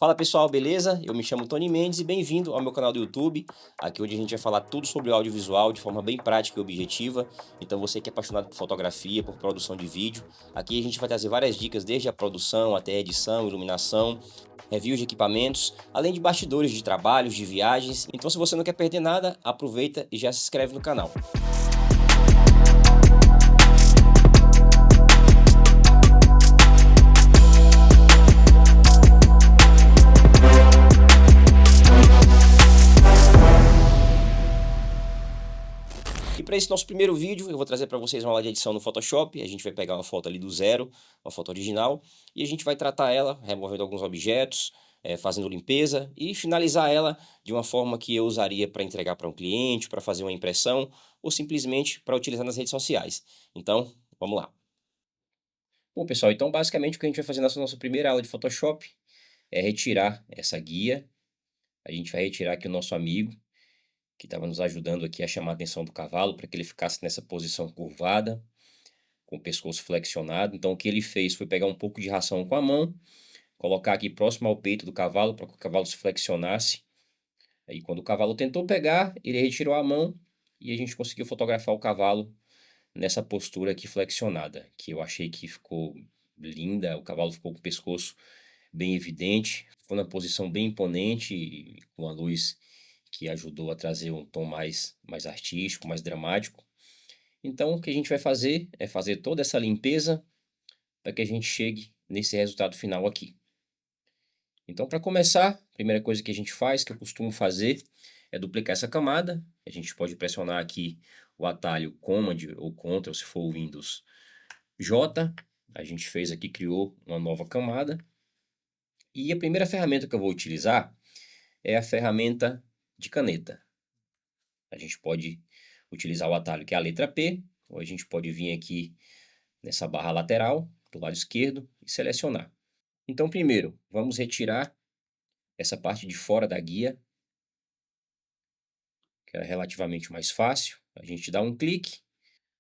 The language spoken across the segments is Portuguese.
Fala pessoal, beleza? Eu me chamo Tony Mendes e bem-vindo ao meu canal do YouTube, aqui onde a gente vai falar tudo sobre o audiovisual de forma bem prática e objetiva. Então você que é apaixonado por fotografia, por produção de vídeo, aqui a gente vai trazer várias dicas desde a produção até a edição, iluminação, reviews de equipamentos, além de bastidores de trabalhos, de viagens. Então se você não quer perder nada, aproveita e já se inscreve no canal. E para esse nosso primeiro vídeo, eu vou trazer para vocês uma aula de edição no Photoshop. A gente vai pegar uma foto ali do zero, uma foto original, e a gente vai tratar ela, removendo alguns objetos, fazendo limpeza e finalizar ela de uma forma que eu usaria para entregar para um cliente, para fazer uma impressão, ou simplesmente para utilizar nas redes sociais. Então, vamos lá. Bom, pessoal, então basicamente o que a gente vai fazer nessa nossa primeira aula de Photoshop é retirar essa guia. A gente vai retirar aqui o nosso amigo, que estava nos ajudando aqui a chamar a atenção do cavalo para que ele ficasse nessa posição curvada, com o pescoço flexionado. Então o que ele fez foi pegar um pouco de ração com a mão, colocar aqui próximo ao peito do cavalo para que o cavalo se flexionasse. Aí quando o cavalo tentou pegar, ele retirou a mão e a gente conseguiu fotografar o cavalo nessa postura aqui flexionada, que eu achei que ficou linda. O cavalo ficou com o pescoço bem evidente, ficou na posição bem imponente, com a luz que ajudou a trazer um tom mais artístico, mais dramático. Então, o que a gente vai fazer é fazer toda essa limpeza para que a gente chegue nesse resultado final aqui. Então, para começar, a primeira coisa que a gente faz, que eu costumo fazer, é duplicar essa camada. A gente pode pressionar aqui o atalho Command ou Ctrl, se for o Windows J. A gente fez aqui, criou uma nova camada. E a primeira ferramenta que eu vou utilizar é a ferramenta de caneta. A gente pode utilizar o atalho que é a letra P, ou a gente pode vir aqui nessa barra lateral, do lado esquerdo, e selecionar. Então, primeiro, vamos retirar essa parte de fora da guia, que é relativamente mais fácil. A gente dá um clique,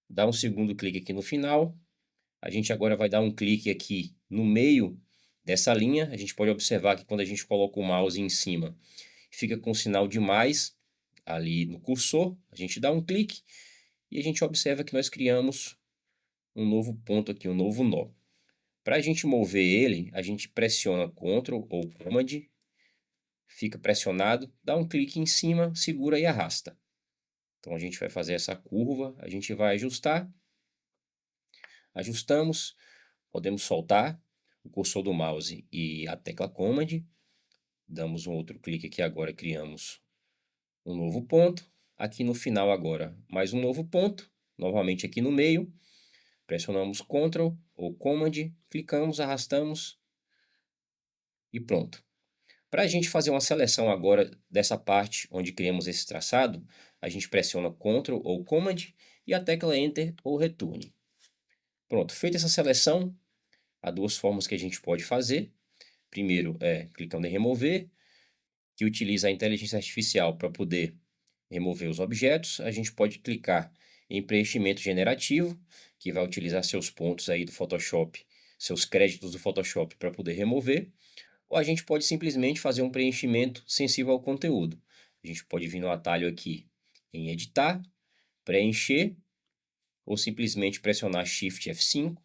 dá um segundo clique aqui no final. A gente agora vai dar um clique aqui no meio dessa linha. A gente pode observar que quando a gente coloca o mouse em cima, fica com o sinal de mais ali no cursor. A gente dá um clique e a gente observa que nós criamos um novo ponto aqui, um novo nó. Para a gente mover ele, a gente pressiona Ctrl ou Command, fica pressionado, dá um clique em cima, segura e arrasta. Então a gente vai fazer essa curva, a gente vai ajustar, ajustamos, podemos soltar o cursor do mouse e a tecla Command, damos um outro clique aqui agora, criamos um novo ponto, aqui no final agora mais um novo ponto, novamente aqui no meio, pressionamos Ctrl ou Command, clicamos, arrastamos e pronto. Para a gente fazer uma seleção agora dessa parte onde criamos esse traçado, a gente pressiona Ctrl ou Command e a tecla Enter ou Return. Pronto, feita essa seleção, há duas formas que a gente pode fazer. Primeiro é clicando em remover, que utiliza a inteligência artificial para poder remover os objetos. A gente pode clicar em preenchimento generativo, que vai utilizar seus pontos aí do Photoshop, seus créditos do Photoshop para poder remover. Ou a gente pode simplesmente fazer um preenchimento sensível ao conteúdo. A gente pode vir no atalho aqui em editar, preencher, ou simplesmente pressionar Shift F5,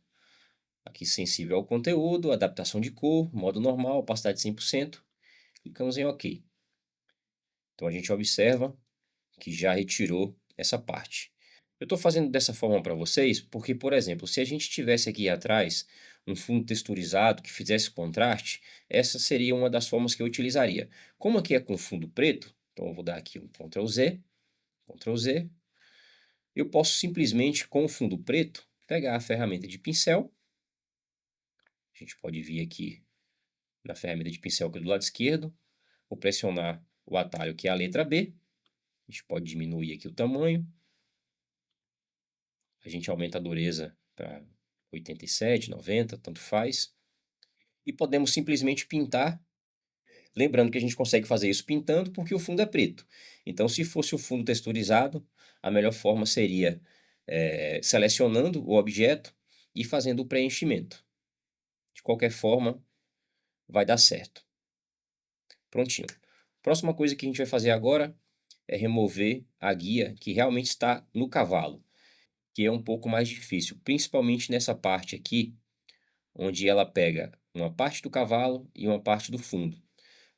aqui sensível ao conteúdo, adaptação de cor, modo normal, opacidade 100%, clicamos em OK. Então a gente observa que já retirou essa parte. Eu estou fazendo dessa forma para vocês porque, por exemplo, se a gente tivesse aqui atrás um fundo texturizado que fizesse contraste, essa seria uma das formas que eu utilizaria. Como aqui é com fundo preto, então eu vou dar aqui um Ctrl Z, eu posso simplesmente, com o fundo preto, pegar a ferramenta de pincel. A gente pode vir aqui na ferramenta de pincel que é do lado esquerdo, vou pressionar o atalho que é a letra B, a gente pode diminuir aqui o tamanho, a gente aumenta a dureza para 87, 90, tanto faz. E podemos simplesmente pintar, lembrando que a gente consegue fazer isso pintando porque o fundo é preto. Então, se fosse o fundo texturizado, a melhor forma seria selecionando o objeto e fazendo o preenchimento. De qualquer forma, vai dar certo. Prontinho. Próxima coisa que a gente vai fazer agora é remover a guia que realmente está no cavalo, que é um pouco mais difícil, principalmente nessa parte aqui, onde ela pega uma parte do cavalo e uma parte do fundo.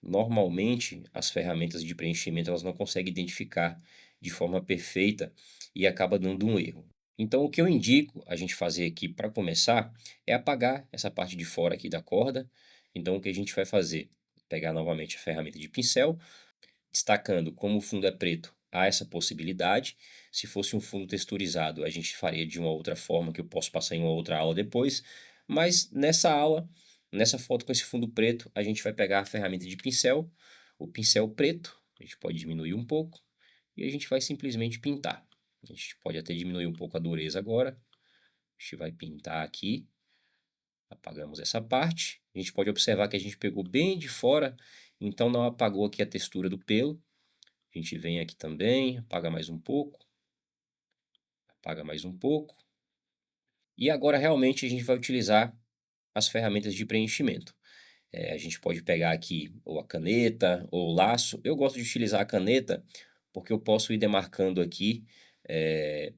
Normalmente, as ferramentas de preenchimento elas não conseguem identificar de forma perfeita e acaba dando um erro. Então, o que eu indico a gente fazer aqui para começar é apagar essa parte de fora aqui da corda. Então, o que a gente vai fazer? Pegar novamente a ferramenta de pincel, destacando como o fundo é preto, há essa possibilidade. Se fosse um fundo texturizado, a gente faria de uma outra forma que eu posso passar em uma outra aula depois. Mas nessa aula, nessa foto com esse fundo preto, a gente vai pegar a ferramenta de pincel, o pincel preto, a gente pode diminuir um pouco e a gente vai simplesmente pintar. A gente pode até diminuir um pouco a dureza agora. A gente vai pintar aqui. Apagamos essa parte. A gente pode observar que a gente pegou bem de fora, então não apagou aqui a textura do pelo. A gente vem aqui também, apaga mais um pouco, apaga mais um pouco. E agora realmente a gente vai utilizar as ferramentas de preenchimento. A gente pode pegar aqui ou a caneta ou o laço. Eu gosto de utilizar a caneta porque eu posso ir demarcando aqui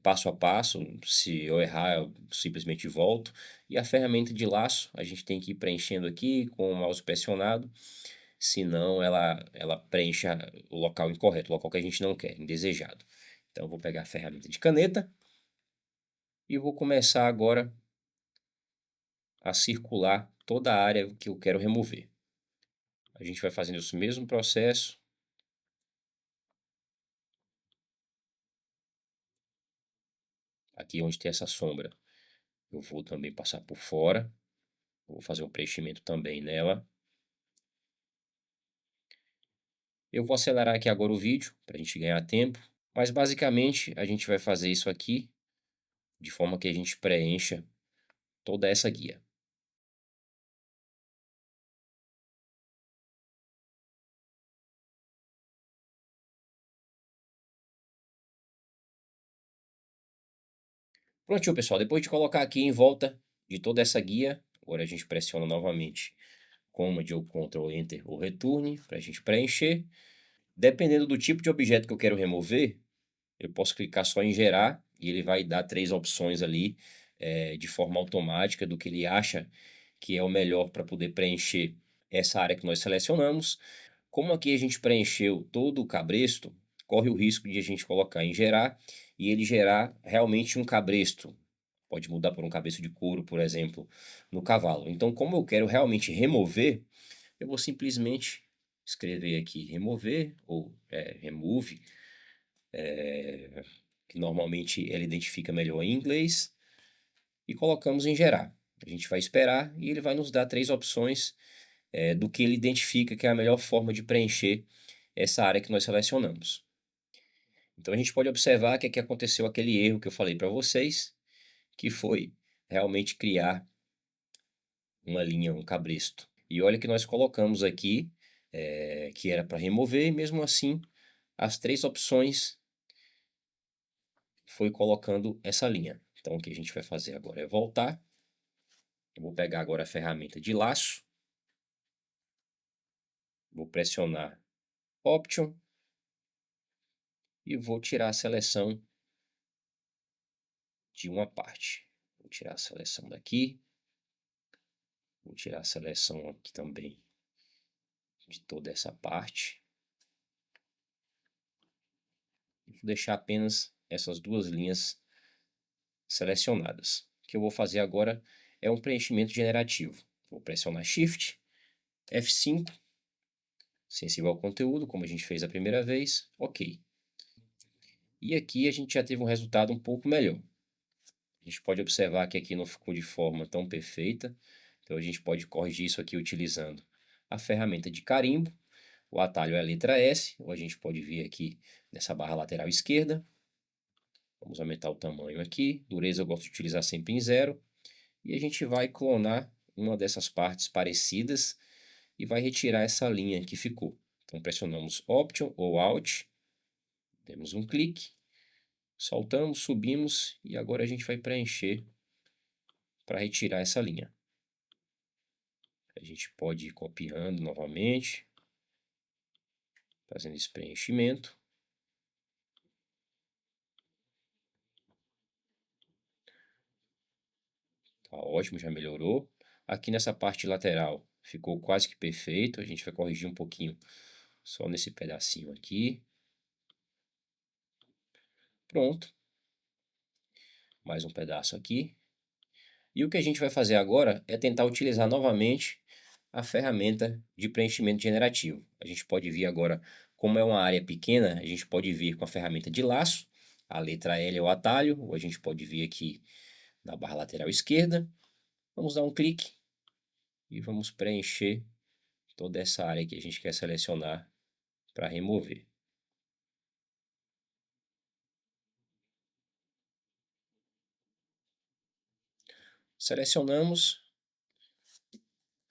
passo a passo. Se eu errar, eu simplesmente volto. E a ferramenta de laço, a gente tem que ir preenchendo aqui com o mouse pressionado, senão ela preenche o local incorreto, o local que a gente não quer, indesejado. Então, eu vou pegar a ferramenta de caneta e vou começar agora a circular toda a área que eu quero remover. A gente vai fazendo esse mesmo processo. Aqui onde tem essa sombra, eu vou também passar por fora. Vou fazer um preenchimento também nela. Eu vou acelerar aqui agora o vídeo para a gente ganhar tempo. Mas basicamente a gente vai fazer isso aqui de forma que a gente preencha toda essa guia. Prontinho, pessoal. Depois de colocar aqui em volta de toda essa guia, agora a gente pressiona novamente Command ou Ctrl Enter ou Return para a gente preencher. Dependendo do tipo de objeto que eu quero remover, eu posso clicar só em gerar e ele vai dar 3 opções ali de forma automática do que ele acha que é o melhor para poder preencher essa área que nós selecionamos. Como aqui a gente preencheu todo o cabresto, corre o risco de a gente colocar em gerar e ele gerar realmente um cabresto. Pode mudar por um cabresto de couro, por exemplo, no cavalo. Então, como eu quero realmente remover, eu vou simplesmente escrever aqui remover ou remove, que normalmente ele identifica melhor em inglês, e colocamos em gerar. A gente vai esperar e ele vai nos dar 3 opções do que ele identifica que é a melhor forma de preencher essa área que nós selecionamos. Então a gente pode observar que aqui aconteceu aquele erro que eu falei para vocês, que foi realmente criar uma linha, um cabresto. E olha que nós colocamos aqui que era para remover, e mesmo assim as 3 opções foi colocando essa linha. Então o que a gente vai fazer agora é voltar. Eu vou pegar agora a ferramenta de laço, vou pressionar Option e vou tirar a seleção de uma parte. Vou tirar a seleção daqui, vou tirar a seleção aqui também de toda essa parte. E vou deixar apenas essas 2 linhas selecionadas. O que eu vou fazer agora é um preenchimento generativo. Vou pressionar Shift, F5, sensível ao conteúdo, como a gente fez a primeira vez, OK. E aqui a gente já teve um resultado um pouco melhor. A gente pode observar que aqui não ficou de forma tão perfeita, então a gente pode corrigir isso aqui utilizando a ferramenta de carimbo. O atalho é a letra S, ou a gente pode vir aqui nessa barra lateral esquerda. Vamos aumentar o tamanho aqui. Dureza eu gosto de utilizar sempre em 0. E a gente vai clonar uma dessas partes parecidas e vai retirar essa linha que ficou. Então pressionamos Option ou Alt, demos um clique, soltamos, subimos e agora a gente vai preencher para retirar essa linha. A gente pode ir copiando novamente. fazendo esse preenchimento. Tá ótimo, já melhorou. Aqui nessa parte lateral ficou quase que perfeito. A gente vai corrigir um pouquinho só nesse pedacinho aqui. Pronto. Mais um pedaço aqui. E o que a gente vai fazer agora é tentar utilizar novamente a ferramenta de preenchimento generativo. A gente pode vir agora, como é uma área pequena, a gente pode vir com a ferramenta de laço. A letra L é o atalho, ou a gente pode vir aqui na barra lateral esquerda. Vamos dar um clique e vamos preencher toda essa área que a gente quer selecionar para remover. Selecionamos,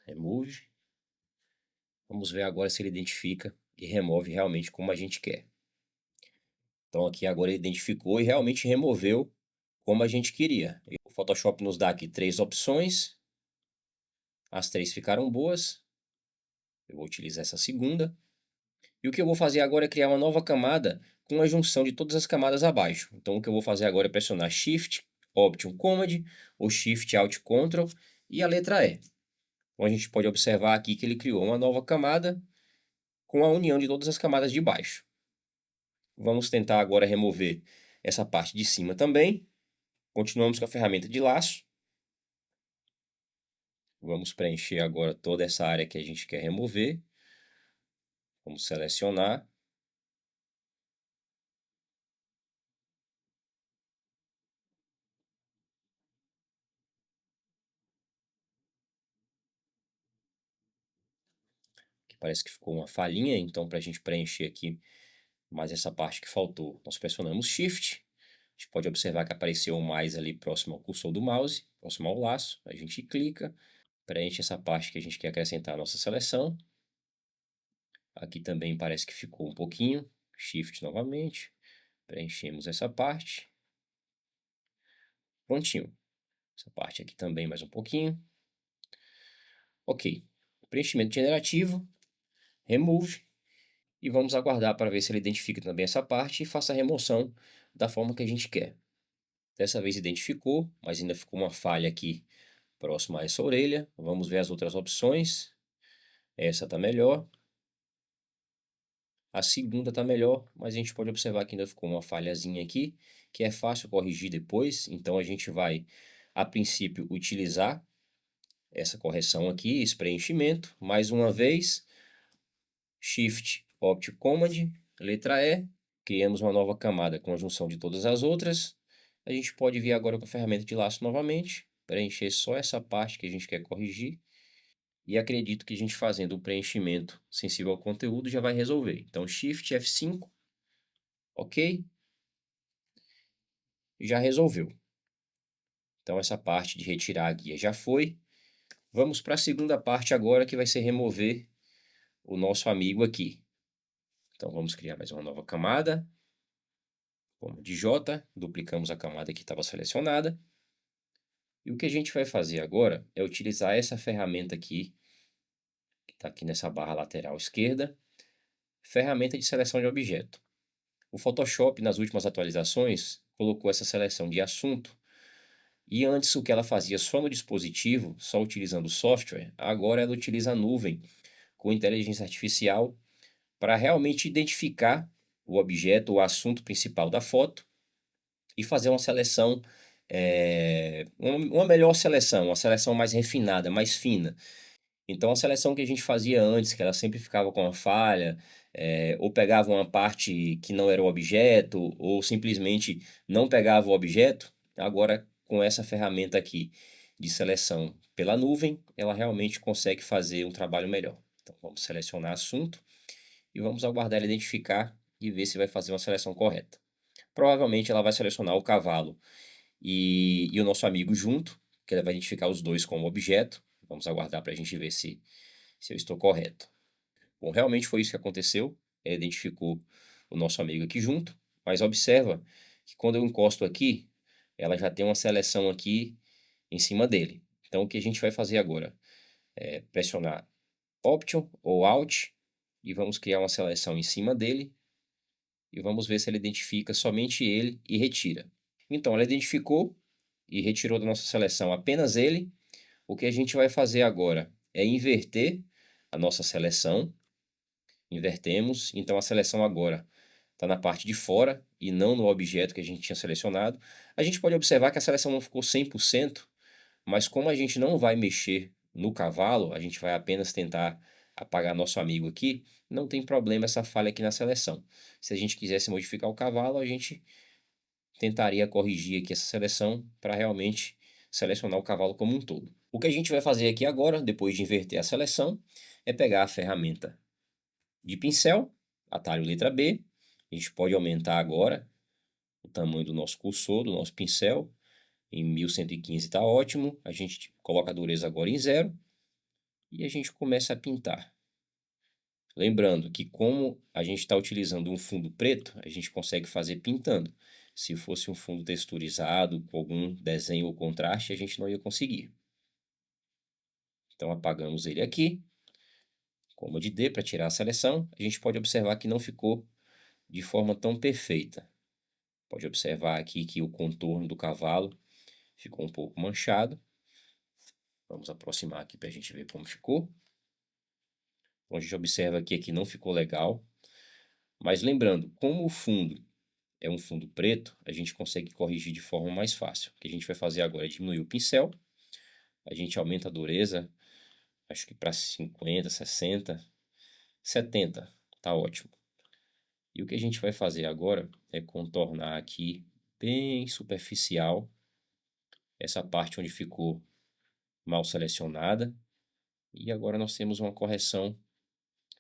remove. Vamos ver agora se ele identifica e remove realmente como a gente quer. Então aqui agora ele identificou e realmente removeu como a gente queria. E o Photoshop nos dá aqui 3 opções. As 3 ficaram boas. Eu vou utilizar essa segunda. E o que eu vou fazer agora é criar uma nova camada com a junção de todas as camadas abaixo. Então o que eu vou fazer agora é pressionar Shift, Option, Command, ou Shift, Alt, Ctrl e a letra E. Então a gente pode observar aqui que ele criou uma nova camada com a união de todas as camadas de baixo. Vamos tentar agora remover essa parte de cima também. Continuamos com a ferramenta de laço. Vamos preencher agora toda essa área que a gente quer remover. Vamos selecionar. Aqui parece que ficou uma falhinha, então para a gente preencher aqui mais essa parte que faltou, nós pressionamos Shift. A gente pode observar que apareceu mais ali próximo ao cursor do mouse, próximo ao laço. A gente clica, preenche essa parte que a gente quer acrescentar à nossa seleção. Aqui também parece que ficou um pouquinho. Shift novamente. Preenchemos essa parte. Prontinho. Essa parte aqui também mais um pouquinho. Ok. Preenchimento generativo. Remove. E vamos aguardar para ver se ele identifica também essa parte e faça a remoção da forma que a gente quer. Dessa vez identificou, mas ainda ficou uma falha aqui próxima a essa orelha. Vamos ver as outras opções. Essa está melhor. A segunda está melhor, mas a gente pode observar que ainda ficou uma falhazinha aqui, que é fácil corrigir depois. Então a gente vai, a princípio, utilizar essa correção aqui, esse preenchimento. Mais uma vez, Shift, Option, Command, letra E. Criamos uma nova camada com a junção de todas as outras. A gente pode vir agora com a ferramenta de laço novamente, preencher só essa parte que a gente quer corrigir. E acredito que a gente fazendo o preenchimento sensível ao conteúdo já vai resolver. Então, Shift F5, ok? Já resolveu. Então, essa parte de retirar a guia já foi. Vamos para a segunda parte agora, que vai ser remover o nosso amigo aqui. Então, vamos criar mais uma nova camada. Como de J, duplicamos a camada que estava selecionada. E o que a gente vai fazer agora é utilizar essa ferramenta aqui, que está aqui nessa barra lateral esquerda, ferramenta de seleção de objeto. O Photoshop, nas últimas atualizações, colocou essa seleção de assunto, e antes o que ela fazia só no dispositivo, só utilizando o software, agora ela utiliza a nuvem com inteligência artificial para realmente identificar o objeto, o assunto principal da foto e fazer uma seleção, uma melhor seleção, uma seleção mais refinada, mais fina. Então, a seleção que a gente fazia antes, que ela sempre ficava com uma falha, ou pegava uma parte que não era o objeto, ou simplesmente não pegava o objeto, agora com essa ferramenta aqui de seleção pela nuvem, ela realmente consegue fazer um trabalho melhor. Então, vamos selecionar assunto e vamos aguardar ela identificar e ver se vai fazer uma seleção correta. Provavelmente ela vai selecionar o cavalo e o nosso amigo junto, que ela vai identificar os dois como objeto. Vamos aguardar para a gente ver se eu estou correto. Bom, realmente foi isso que aconteceu. Ele identificou o nosso amigo aqui junto, mas observa que quando eu encosto aqui, ela já tem uma seleção aqui em cima dele. Então, o que a gente vai fazer agora é pressionar Option ou Alt e vamos criar uma seleção em cima dele e vamos ver se ele identifica somente ele e retira. Então, ela identificou e retirou da nossa seleção apenas ele. O que a gente vai fazer agora é inverter a nossa seleção. Invertemos, então a seleção agora está na parte de fora e não no objeto que a gente tinha selecionado. A gente pode observar que a seleção não ficou 100%, mas como a gente não vai mexer no cavalo, a gente vai apenas tentar apagar nosso amigo aqui, não tem problema essa falha aqui na seleção. Se a gente quisesse modificar o cavalo, a gente tentaria corrigir aqui essa seleção para realmente selecionar o cavalo como um todo. O que a gente vai fazer aqui agora, depois de inverter a seleção, é pegar a ferramenta de pincel, atalho letra B. A gente pode aumentar agora o tamanho do nosso cursor, do nosso pincel. Em 1115 está ótimo. A gente coloca a dureza agora em 0 e a gente começa a pintar. Lembrando que como a gente está utilizando um fundo preto, a gente consegue fazer pintando. Se fosse um fundo texturizado, com algum desenho ou contraste, a gente não ia conseguir. Então apagamos ele aqui. Coma de D para tirar a seleção. A gente pode observar que não ficou de forma tão perfeita. Pode observar aqui que o contorno do cavalo ficou um pouco manchado. Vamos aproximar aqui para a gente ver como ficou. Então, a gente observa aqui que não ficou legal. Mas lembrando, como o fundo é um fundo preto, a gente consegue corrigir de forma mais fácil. O que a gente vai fazer agora é diminuir o pincel. A gente aumenta a dureza, acho que para 50, 60, 70. Tá ótimo. E o que a gente vai fazer agora é contornar aqui bem superficial essa parte onde ficou mal selecionada. E agora nós temos uma correção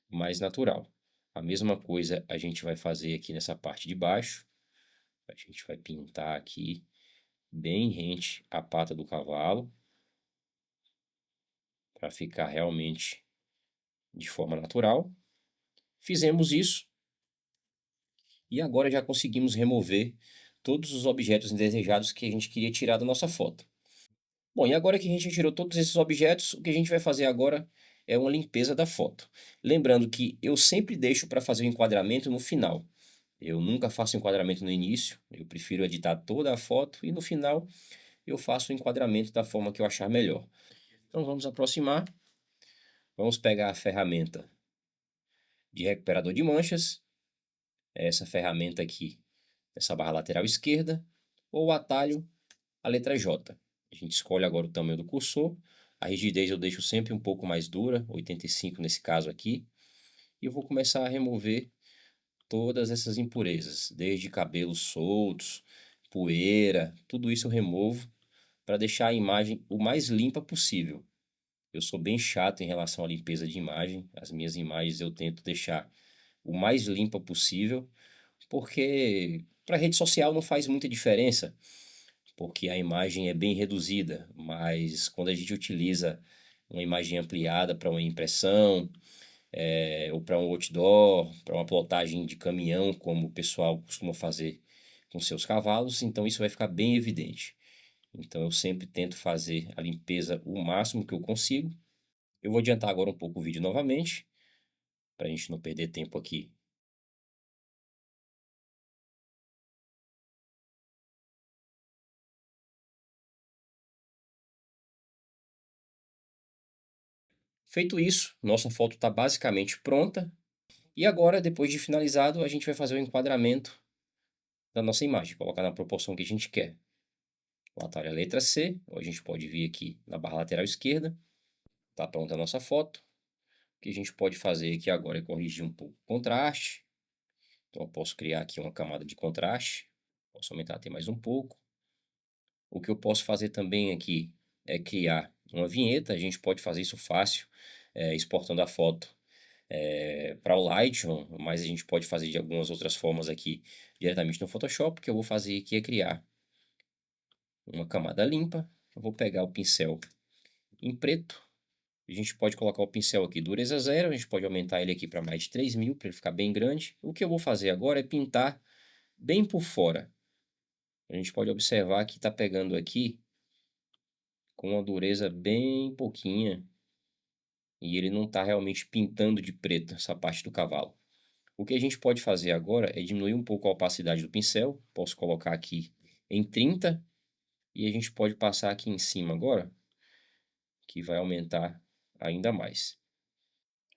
mais natural. A mesma coisa a gente vai fazer aqui nessa parte de baixo. A gente vai pintar aqui bem rente a pata do cavalo, para ficar realmente de forma natural. Fizemos isso e agora já conseguimos remover todos os objetos indesejados que a gente queria tirar da nossa foto. Bom, e agora que a gente tirou todos esses objetos, o que a gente vai fazer agora é uma limpeza da foto. Lembrando que eu sempre deixo para fazer o enquadramento no final. Eu nunca faço enquadramento no início, eu prefiro editar toda a foto e no final eu faço o enquadramento da forma que eu achar melhor. Então vamos aproximar, vamos pegar a ferramenta de recuperador de manchas, essa ferramenta aqui, essa barra lateral esquerda, ou o atalho, a letra J. A gente escolhe agora o tamanho do cursor, a rigidez eu deixo sempre um pouco mais dura, 85 nesse caso aqui, e eu vou começar a remover todas essas impurezas, desde cabelos soltos, poeira, tudo isso eu removo para deixar a imagem o mais limpa possível. Eu sou bem chato em relação à limpeza de imagem, as minhas imagens eu tento deixar o mais limpa possível, porque para rede social não faz muita diferença, porque a imagem é bem reduzida, mas quando a gente utiliza uma imagem ampliada para uma impressão, ou para um outdoor, para uma plotagem de caminhão, como o pessoal costuma fazer com seus cavalos, então isso vai ficar bem evidente. Então eu sempre tento fazer a limpeza o máximo que eu consigo. Eu vou adiantar agora um pouco o vídeo novamente, para a gente não perder tempo aqui. Feito isso, nossa foto está basicamente pronta. E agora, depois de finalizado, a gente vai fazer o enquadramento da nossa imagem, colocar na proporção que a gente quer. O atalho é a letra C, ou a gente pode vir aqui na barra lateral esquerda. Está pronta a nossa foto. O que a gente pode fazer aqui agora é corrigir um pouco o contraste. Então eu posso criar aqui uma camada de contraste. Posso aumentar até mais um pouco. O que eu posso fazer também aqui é criar uma vinheta. A gente pode fazer isso fácil, exportando a foto para o Lightroom, mas a gente pode fazer de algumas outras formas aqui diretamente no Photoshop. O que eu vou fazer aqui é criar uma camada limpa. Eu vou pegar o pincel em preto. A gente pode colocar o pincel aqui dureza 0, a gente pode aumentar ele aqui para mais de 3000, para ele ficar bem grande. O que eu vou fazer agora é pintar bem por fora. A gente pode observar que está pegando aqui com uma dureza bem pouquinha. e ele não está realmente pintando de preto essa parte do cavalo. O que a gente pode fazer agora é diminuir um pouco a opacidade do pincel. Posso colocar aqui em 30 e a gente pode passar aqui em cima agora, que vai aumentar ainda mais.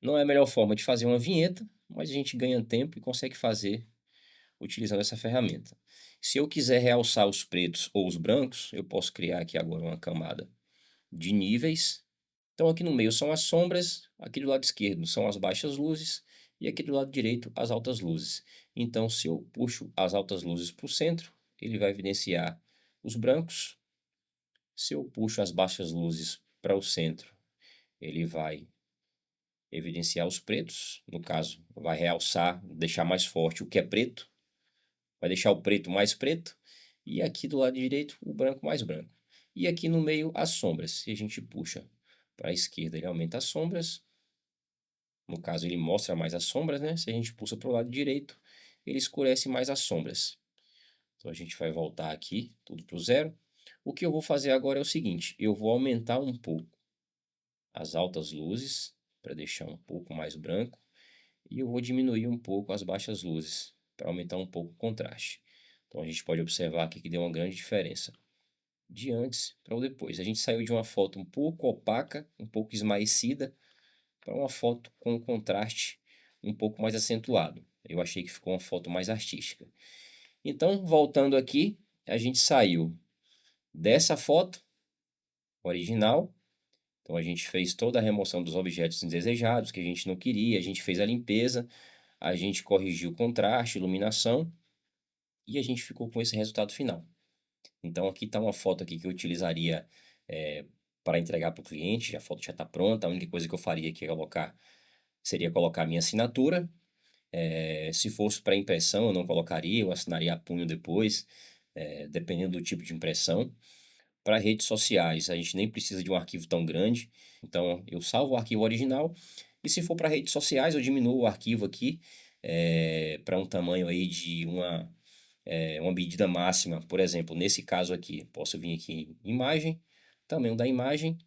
Não é a melhor forma de fazer uma vinheta, mas a gente ganha tempo e consegue fazer utilizando essa ferramenta. Se eu quiser realçar os pretos ou os brancos, eu posso criar aqui agora uma camada de níveis. Então aqui no meio são as sombras, aqui do lado esquerdo são as baixas luzes e aqui do lado direito as altas luzes. Então se eu puxo as altas luzes para o centro, ele vai evidenciar os brancos. Se eu puxo as baixas luzes para o centro, ele vai evidenciar os pretos. No caso, vai realçar, deixar mais forte o que é preto. Vai deixar o preto mais preto. E aqui do lado direito, o branco mais branco. E aqui no meio, as sombras. Se a gente puxa para a esquerda, ele aumenta as sombras. No caso, ele mostra mais as sombras, né? Se a gente pulsa para o lado direito, ele escurece mais as sombras. Então, a gente vai voltar aqui, tudo para o zero. O que eu vou fazer agora é o seguinte. Eu vou aumentar um pouco as altas luzes, para deixar um pouco mais branco. E eu vou diminuir um pouco as baixas luzes, para aumentar um pouco o contraste. Então, a gente pode observar aqui que deu uma grande diferença de antes para o depois. A gente saiu de uma foto um pouco opaca, um pouco esmaecida, para uma foto com um contraste um pouco mais acentuado. Eu achei que ficou uma foto mais artística. Então, voltando aqui, a gente saiu dessa foto original. Então, a gente fez toda a remoção dos objetos indesejados que a gente não queria, a gente fez a limpeza, a gente corrigiu o contraste, iluminação, e a gente ficou com esse resultado final. Então, aqui está uma foto aqui que eu utilizaria para entregar para o cliente. A foto já está pronta. A única coisa que eu faria aqui seria colocar a minha assinatura. Se fosse para impressão, eu não colocaria, eu assinaria a punho depois, dependendo do tipo de impressão. Para redes sociais, a gente nem precisa de um arquivo tão grande. Então, eu salvo o arquivo original. E se for para redes sociais, eu diminuo o arquivo aqui para um tamanho aí de uma medida máxima. Por exemplo, nesse caso aqui, posso vir aqui em imagem, tamanho da imagem.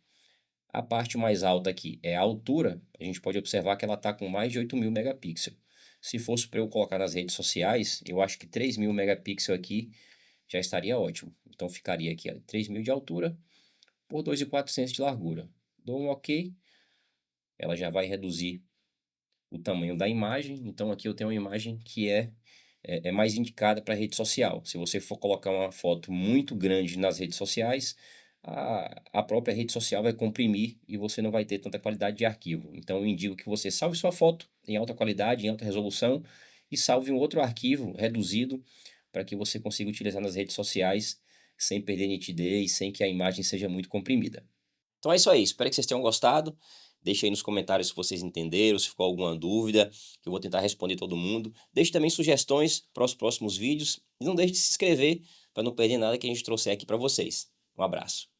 A parte mais alta aqui é a altura. A gente pode observar que ela está com mais de 8.000 megapixels. Se fosse para eu colocar nas redes sociais, eu acho que 3.000 megapixels aqui já estaria ótimo. Então ficaria aqui 3.000 de altura por 2.400 de largura. Dou um OK, ela já vai reduzir o tamanho da imagem. Então aqui eu tenho uma imagem que é mais indicada para rede social. Se você for colocar uma foto muito grande nas redes sociais, a própria rede social vai comprimir e você não vai ter tanta qualidade de arquivo. Então eu indico que você salve sua foto em alta qualidade, em alta resolução, e salve um outro arquivo reduzido para que você consiga utilizar nas redes sociais sem perder nitidez, sem que a imagem seja muito comprimida. Então é isso aí, espero que vocês tenham gostado. Deixe aí nos comentários se vocês entenderam, se ficou alguma dúvida, que eu vou tentar responder todo mundo. Deixe também sugestões para os próximos vídeos e não deixe de se inscrever para não perder nada que a gente trouxer aqui para vocês. Um abraço.